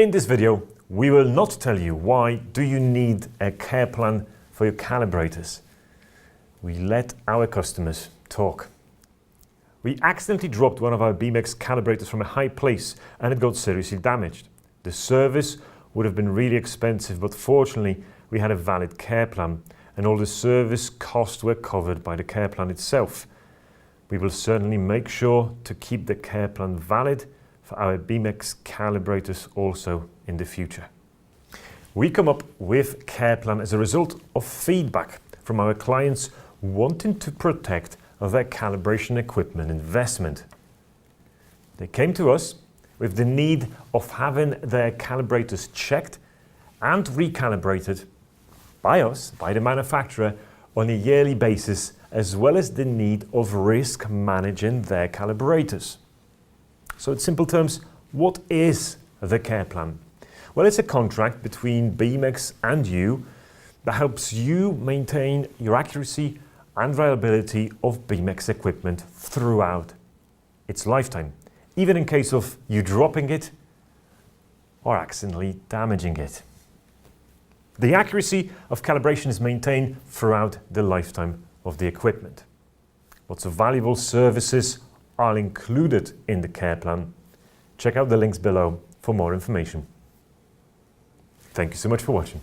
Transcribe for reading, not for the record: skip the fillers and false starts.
In this video, we will not tell you why do you need a care plan for your calibrators. We let our customers talk. We accidentally dropped one of our Beamex calibrators from a high place and it got seriously damaged. The service would have been really expensive, but fortunately we had a valid care plan and all the service costs were covered by the care plan itself. We will certainly make sure to keep the care plan valid for our Beamex calibrators also in the future. We come up with care plan as a result of feedback from our clients wanting to protect their calibration equipment investment. They came to us with the need of having their calibrators checked and recalibrated by us, by the manufacturer, on a yearly basis, as well as the need of risk managing their calibrators. So in simple terms, what is the care plan? Well, it's a contract between Beamex and you that helps you maintain your accuracy and reliability of Beamex equipment throughout its lifetime, even in case of you dropping it or accidentally damaging it. The accuracy of calibration is maintained throughout the lifetime of the equipment. Lots of valuable services are included in the care plan. Check out the links below for more information. Thank you so much for watching.